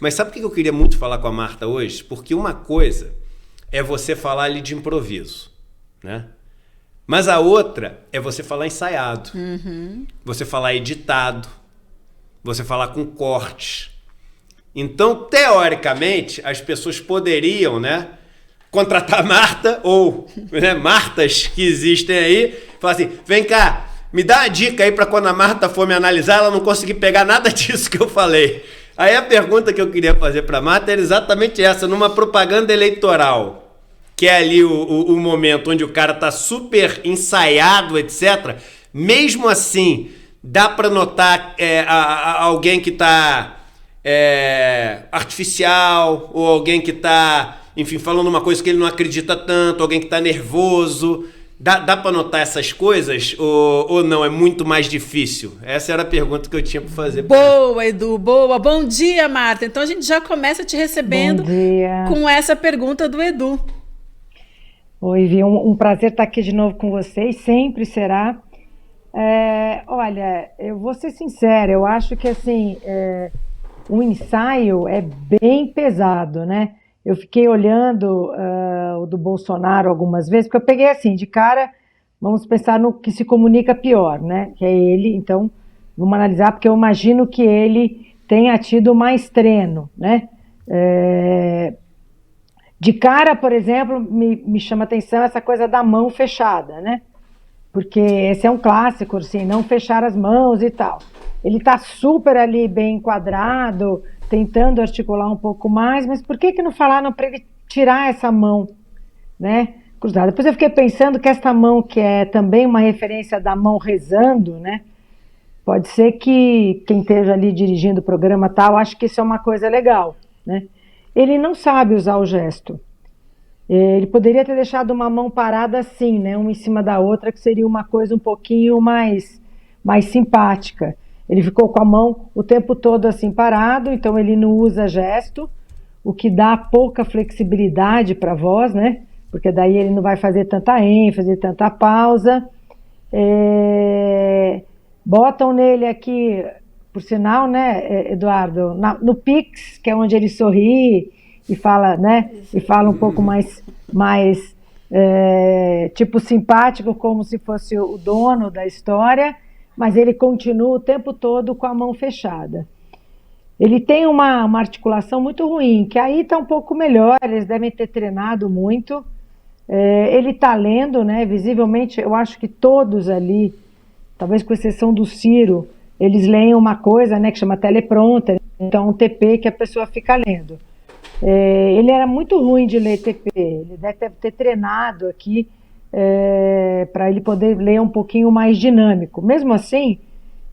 Mas sabe por que eu queria muito falar com a Marta hoje? Porque uma coisa é você falar ali de improviso, né? Mas a outra é você falar ensaiado, você falar editado, você falar com cortes. Então, teoricamente, as pessoas poderiam, né, contratar a Marta ou, né, Martas que existem aí, falar assim, vem cá, me dá uma dica aí para quando a Marta for me analisar, ela não conseguir pegar nada disso que eu falei. Aí a pergunta que eu queria fazer para a Marta era exatamente essa, numa propaganda eleitoral, que é ali o momento onde o cara tá super ensaiado, etc. Mesmo assim, dá para notar alguém que tá artificial, ou alguém que tá, enfim, falando uma coisa que ele não acredita tanto, alguém que tá nervoso. Dá para notar essas coisas ou não? É muito mais difícil? Essa era a pergunta que eu tinha para fazer. Boa, Edu, boa. Bom dia, Marta. Então a gente já começa te recebendo com essa pergunta do Edu. Oi, Vi, um prazer estar aqui de novo com vocês, sempre será. Olha, eu vou ser sincera, eu acho que assim, o ensaio é bem pesado, né? Eu fiquei olhando o do Bolsonaro algumas vezes, porque eu peguei assim, de cara, vamos pensar no que se comunica pior, né? Que é ele, então, vamos analisar, porque eu imagino que ele tenha tido mais treino, né? De cara, por exemplo, me chama atenção essa coisa da mão fechada, né? Porque esse é um clássico, assim, não fechar as mãos e tal. Ele está super ali bem enquadrado, tentando articular um pouco mais, mas por que não falaram para ele tirar essa mão, né, cruzada? Depois eu fiquei pensando que essa mão, que é também uma referência da mão rezando, né, pode ser que quem esteja ali dirigindo o programa tal, acho que isso é uma coisa legal, né? Ele não sabe usar o gesto. Ele poderia ter deixado uma mão parada assim, né, uma em cima da outra, que seria uma coisa um pouquinho mais simpática. Ele ficou com a mão o tempo todo assim parado, então ele não usa gesto, o que dá pouca flexibilidade para a voz, né? Porque daí ele não vai fazer tanta ênfase, tanta pausa. Botam nele aqui, por sinal, né, Eduardo, no Pix, que é onde ele sorri e fala, né? E fala um pouco mais tipo simpático, como se fosse o dono da história. Mas ele continua o tempo todo com a mão fechada. Ele tem uma articulação muito ruim, que aí está um pouco melhor, eles devem ter treinado muito. Ele está lendo, né, visivelmente, eu acho que todos ali, talvez com exceção do Ciro, eles leem uma coisa, né, que chama teleprompter, então um TP que a pessoa fica lendo. Ele era muito ruim de ler TP, ele deve ter treinado aqui, para ele poder ler um pouquinho mais dinâmico. Mesmo assim,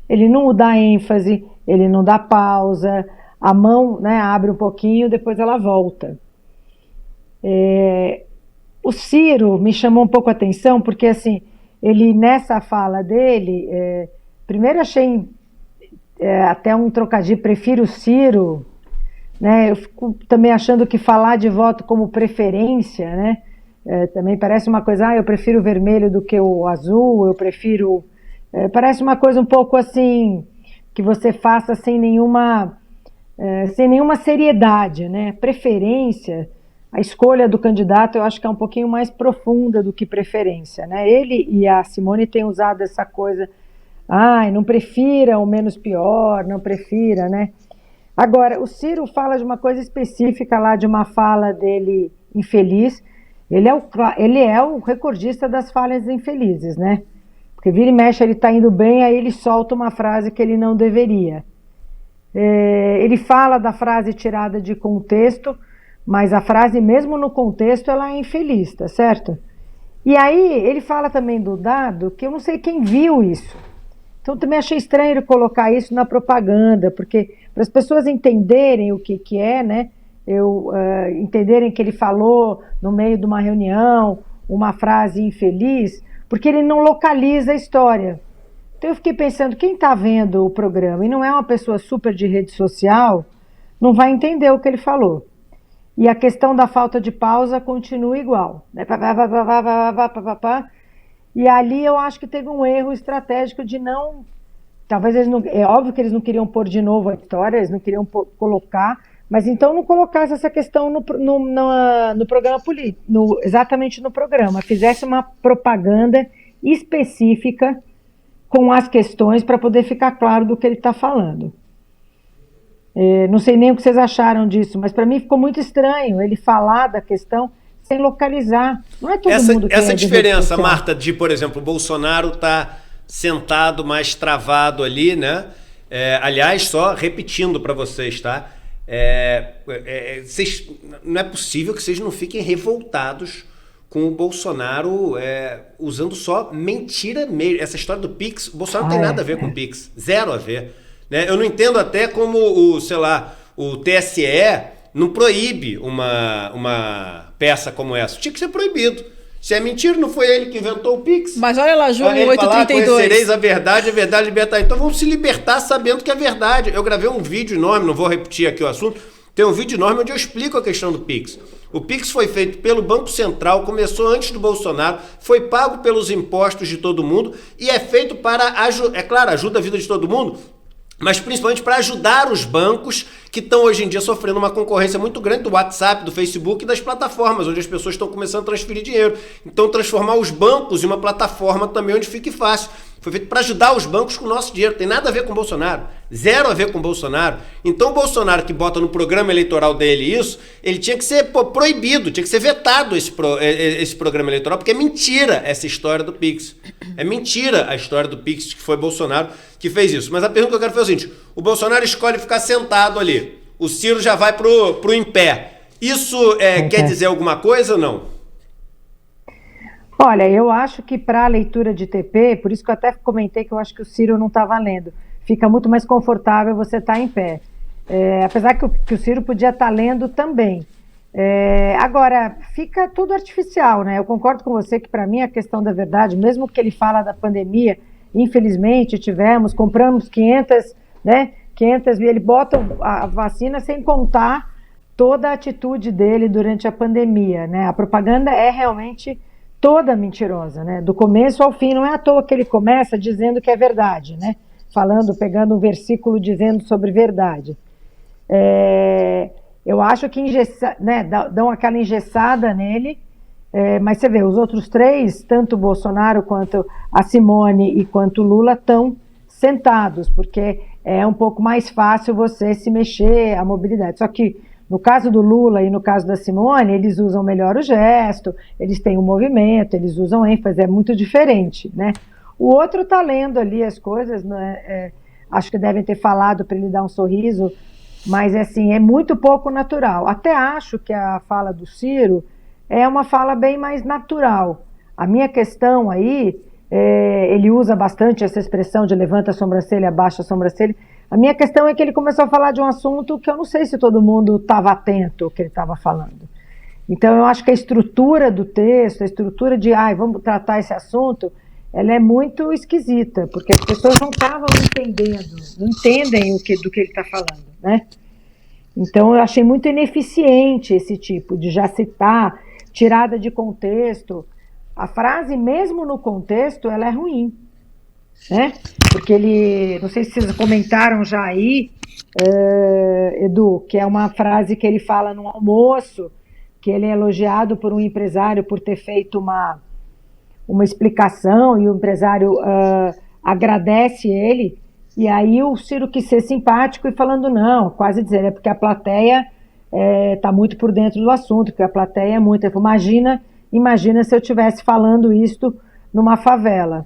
ele não dá ênfase, ele não dá pausa, a mão, né, abre um pouquinho, depois ela volta. O Ciro me chamou um pouco a atenção, porque assim, ele nessa fala dele, primeiro achei até um trocadilho, prefiro o Ciro, né, eu fico também achando que falar de voto como preferência, né, também parece uma coisa, eu prefiro o vermelho do que o azul, eu prefiro... parece uma coisa um pouco assim, que você faça sem nenhuma seriedade, né? Preferência, a escolha do candidato eu acho que é um pouquinho mais profunda do que preferência, né? Ele e a Simone têm usado essa coisa, não prefira o menos pior, não prefira, né? Agora, o Ciro fala de uma coisa específica lá, de uma fala dele infeliz. Ele é o recordista das falas infelizes, né? Porque vira e mexe, ele está indo bem, aí ele solta uma frase que ele não deveria. Ele fala da frase tirada de contexto, mas a frase, mesmo no contexto, ela é infeliz, tá certo? E aí, ele fala também do dado, que eu não sei quem viu isso. Então, também achei estranho ele colocar isso na propaganda, porque para as pessoas entenderem o que é, né? Entenderem que ele falou no meio de uma reunião uma frase infeliz, porque ele não localiza a história. Então eu fiquei pensando, quem está vendo o programa e não é uma pessoa super de rede social, não vai entender o que ele falou. E a questão da falta de pausa continua igual, né? E ali eu acho que teve um erro estratégico de não... Talvez eles não... É óbvio que eles não queriam pôr de novo a história, eles não queriam colocar, Mas então não colocasse essa questão no programa político, exatamente no programa, fizesse uma propaganda específica com as questões para poder ficar claro do que ele está falando. Não sei nem o que vocês acharam disso, mas para mim ficou muito estranho ele falar da questão sem localizar. Não é todo mundo que essa diferença, Marta, de, por exemplo, o Bolsonaro tá sentado mais travado ali, né? Aliás, só repetindo para vocês, tá? Não é possível que vocês não fiquem revoltados com o Bolsonaro usando só mentira mesmo. Essa história do Pix, o Bolsonaro não tem nada a ver com o Pix, zero a ver. Né? Eu não entendo até como o TSE não proíbe uma peça como essa. Tinha que ser proibido. Se é mentira, não foi ele que inventou o Pix. Mas olha lá, João, 832. Conhecereis a verdade libertar. Então vamos se libertar sabendo que é verdade. Eu gravei um vídeo enorme, não vou repetir aqui o assunto. Tem um vídeo enorme onde eu explico a questão do Pix. O Pix foi feito pelo Banco Central, começou antes do Bolsonaro, foi pago pelos impostos de todo mundo e é feito para, ajuda a vida de todo mundo, mas principalmente para ajudar os bancos que estão hoje em dia sofrendo uma concorrência muito grande do WhatsApp, do Facebook e das plataformas, onde as pessoas estão começando a transferir dinheiro. Então transformar os bancos em uma plataforma também onde fique fácil. Foi feito para ajudar os bancos com o nosso dinheiro. Tem nada a ver com o Bolsonaro. Zero a ver com o Bolsonaro. Então o Bolsonaro que bota no programa eleitoral dele isso, ele tinha que ser proibido, tinha que ser vetado esse programa eleitoral, porque é mentira essa história do Pix. É mentira a história do Pix, que foi Bolsonaro que fez isso. Mas a pergunta que eu quero fazer é o seguinte: o Bolsonaro escolhe ficar sentado ali. O Ciro já vai pro em pé. Isso quer dizer alguma coisa ou não? Olha, eu acho que para a leitura de TP, por isso que eu até comentei que eu acho que o Ciro não está valendo. Fica muito mais confortável você estar em pé. Apesar que o Ciro podia estar lendo também. Agora, fica tudo artificial, né? Eu concordo com você que para mim a questão da verdade, mesmo que ele fala da pandemia, infelizmente compramos 500, né? 500, ele bota a vacina sem contar toda a atitude dele durante a pandemia, né? A propaganda é realmente toda mentirosa, né? Do começo ao fim, não é à toa que ele começa dizendo que é verdade, né? Pegando um versículo dizendo sobre verdade. Eu acho que dão aquela engessada nele, mas você vê, os outros três, tanto o Bolsonaro quanto a Simone e quanto o Lula, estão sentados, porque é um pouco mais fácil você se mexer, a mobilidade. Só que no caso do Lula e no caso da Simone, eles usam melhor o gesto, eles têm um movimento, eles usam ênfase, é muito diferente, né? O outro está lendo ali as coisas, né? Acho que devem ter falado para ele dar um sorriso, mas assim, é muito pouco natural. Até acho que a fala do Ciro é uma fala bem mais natural. A minha questão aí, ele usa bastante essa expressão de levanta a sobrancelha, abaixa a sobrancelha. A minha questão é que ele começou a falar de um assunto que eu não sei se todo mundo estava atento ao que ele estava falando. Então eu acho que a estrutura do texto, a estrutura de vamos tratar esse assunto, ela é muito esquisita, porque as pessoas não estavam entendendo, não entendem do que ele está falando, né? Então eu achei muito ineficiente esse tipo de já citar, tirada de contexto. A frase, mesmo no contexto, ela é ruim, né? Porque ele, não sei se vocês comentaram já aí, Edu, que é uma frase que ele fala num almoço, que ele é elogiado por um empresário por ter feito uma explicação, e o empresário agradece ele, e aí o Ciro quis ser simpático e falando não, quase dizer, porque a plateia está muito por dentro do assunto, porque a plateia é muito. Ele falou, imagina se eu estivesse falando isto numa favela.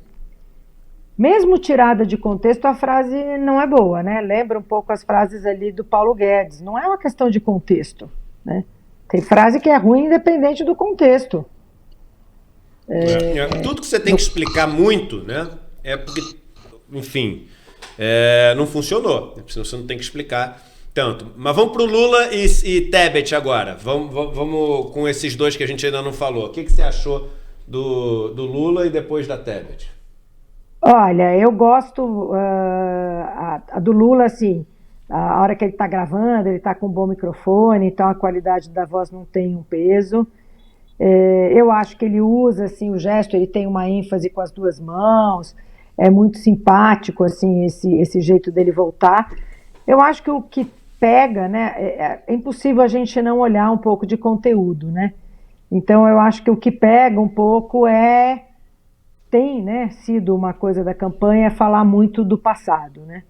Mesmo tirada de contexto, a frase não é boa, né? Lembra um pouco as frases ali do Paulo Guedes. Não é uma questão de contexto, né? Tem frase que é ruim independente do contexto. Tudo que você tem que explicar muito, né? É porque, enfim, não funcionou. Você não tem que explicar tanto. Mas vamos para o Lula e Tebet agora. Vamos com esses dois que a gente ainda não falou. O que você achou do Lula e depois da Tebet? Olha, eu gosto a do Lula, assim, a hora que ele está gravando, ele está com um bom microfone, então a qualidade da voz não tem um peso. Eu acho que ele usa, assim, o gesto, ele tem uma ênfase com as duas mãos, é muito simpático, assim, esse jeito dele voltar. Eu acho que o que pega, né? É impossível a gente não olhar um pouco de conteúdo, né? Então eu acho que o que pega um pouco tem, né, sido uma coisa da campanha falar muito do passado, né?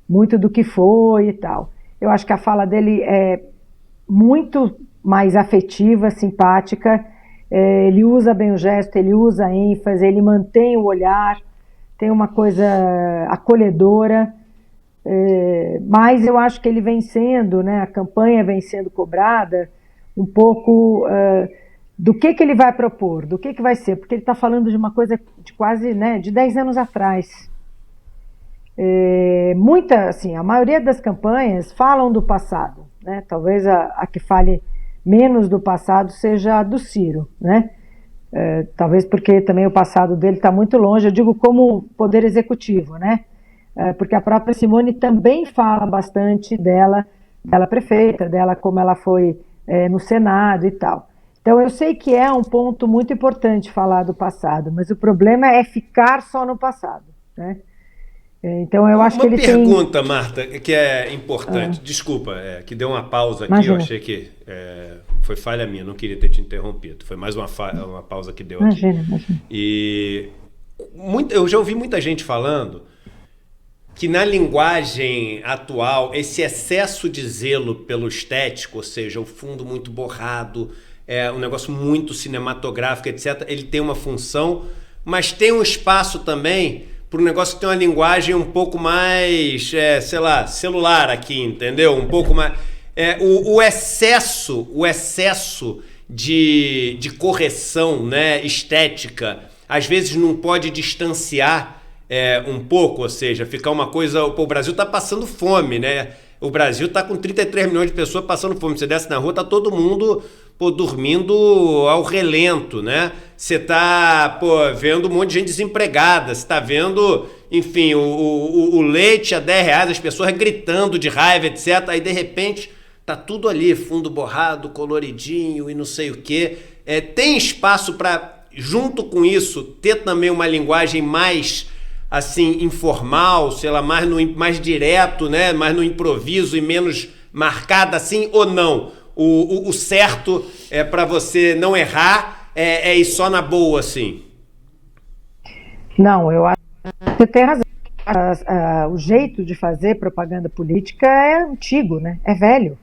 Muito do que foi e tal. Eu acho que a fala dele é muito mais afetiva, simpática, ele usa bem o gesto, ele usa a ênfase, ele mantém o olhar, tem uma coisa acolhedora, mas eu acho que ele vem sendo, né, a campanha vem sendo cobrada um pouco do que ele vai propor, do que vai ser, porque ele está falando de uma coisa de quase, né, de 10 anos atrás. Assim, a maioria das campanhas falam do passado, né? Talvez a que fale menos do passado seja a do Ciro, né? Talvez porque também o passado dele está muito longe, eu digo como poder executivo, né? Porque a própria Simone também fala bastante dela prefeita, dela como ela foi no Senado e tal. Então eu sei que é um ponto muito importante falar do passado, mas o problema é ficar só no passado, né? Então eu acho que ele tem... Uma pergunta, Marta, que é importante. Desculpa, que deu uma pausa aqui. Imagina. Eu achei que foi falha minha, não queria ter te interrompido. Foi mais uma pausa que deu aqui. Imagina. E eu já ouvi muita gente falando que na linguagem atual, esse excesso de zelo pelo estético, ou seja, o fundo muito borrado, um negócio muito cinematográfico, etc., ele tem uma função, mas tem um espaço também para um negócio que tem uma linguagem um pouco mais, sei lá, celular aqui, entendeu? Um pouco mais... O excesso de correção, né, estética, às vezes não pode distanciar um pouco, ou seja, ficar uma coisa... O Brasil está passando fome, né? O Brasil está com 33 milhões de pessoas passando fome. Você desce na rua, está todo mundo... dormindo ao relento, né? Você tá, vendo um monte de gente desempregada, você tá vendo, enfim, o leite a R$10, as pessoas gritando de raiva, etc. Aí, de repente, tá tudo ali, fundo borrado, coloridinho e não sei o quê. Tem espaço para, junto com isso, ter também uma linguagem mais, assim, informal, sei lá, mais direto, né? Mais no improviso e menos marcada, assim, ou não? O certo é para você não errar, ir só na boa, assim? Não, eu acho que você tem razão. O jeito de fazer propaganda política é antigo, né? É velho.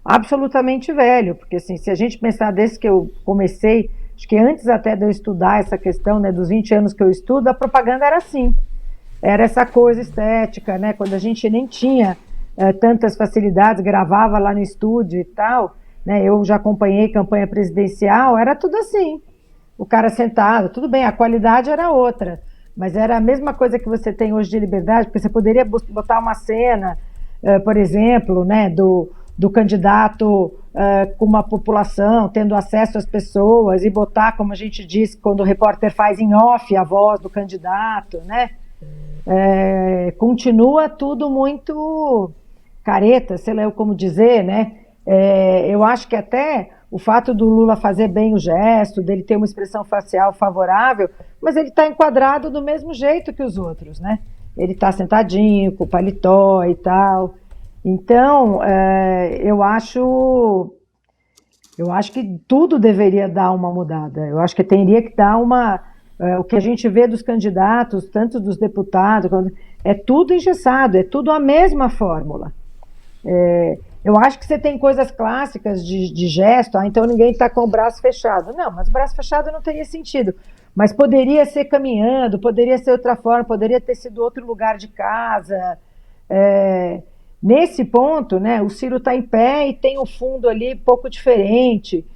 Absolutamente velho. Porque assim, se a gente pensar desde que eu comecei, acho que antes até de eu estudar essa questão, né, dos 20 anos que eu estudo, a propaganda era assim. Era essa coisa estética, né? Quando a gente nem tinha tantas facilidades, gravava lá no estúdio e tal, né? Eu já acompanhei campanha presidencial, era tudo assim, o cara sentado, tudo bem, a qualidade era outra, mas era a mesma coisa que você tem hoje de liberdade, porque você poderia botar uma cena, por exemplo, né, do candidato com uma população, tendo acesso às pessoas, e botar, como a gente diz, quando o repórter faz em off a voz do candidato, né? Continua tudo muito... careta, sei lá eu como dizer, né? Eu acho que até o fato do Lula fazer bem o gesto, dele ter uma expressão facial favorável, mas ele está enquadrado do mesmo jeito que os outros, né? Ele está sentadinho, com o paletó e tal. Então, eu acho que tudo deveria dar uma mudada. Eu acho que teria que dar o que a gente vê dos candidatos, tanto dos deputados, é tudo engessado, é tudo a mesma fórmula. Eu acho que você tem coisas clássicas de gesto, então ninguém está com o braço fechado. Não, mas o braço fechado não teria sentido. Mas poderia ser caminhando, poderia ser outra forma, poderia ter sido outro lugar de casa. Nesse ponto, né, o Ciro está em pé e tem um fundo ali pouco diferente.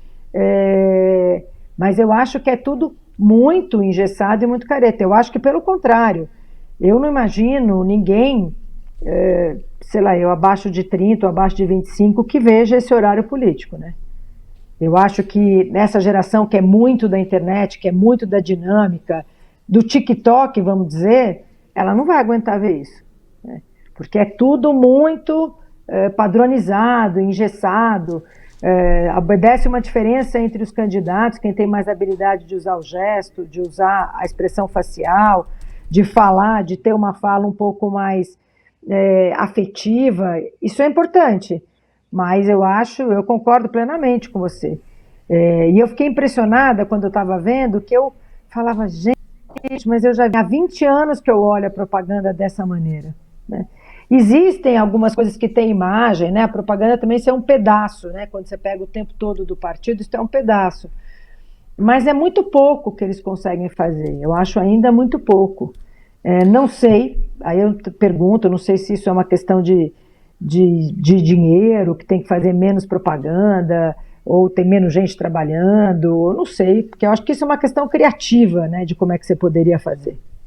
Mas eu acho que é tudo muito engessado e muito careta. Eu acho que, pelo contrário, eu não imagino ninguém... sei lá, eu abaixo de 30 ou abaixo de 25 que veja esse horário político, né? Eu acho que nessa geração que é muito da internet, que é muito da dinâmica, do TikTok, vamos dizer, ela não vai aguentar ver isso, né? Porque é tudo muito padronizado, engessado, obedece uma diferença entre os candidatos, quem tem mais habilidade de usar o gesto, de usar a expressão facial, de falar, de ter uma fala um pouco mais afetiva, isso é importante, mas eu concordo plenamente com você. E eu fiquei impressionada quando eu estava vendo, que eu falava, gente, mas eu já há 20 anos que eu olho a propaganda dessa maneira, né? Existem algumas coisas que têm imagem, né? A propaganda também, isso é um pedaço, né? Quando você pega o tempo todo do partido, isso é um pedaço. Mas é muito pouco que eles conseguem fazer, eu acho ainda muito pouco. Não sei, aí eu pergunto, não sei se isso é uma questão de dinheiro, que tem que fazer menos propaganda, ou tem menos gente trabalhando, eu não sei, porque eu acho que isso é uma questão criativa, né, de como é que você poderia fazer.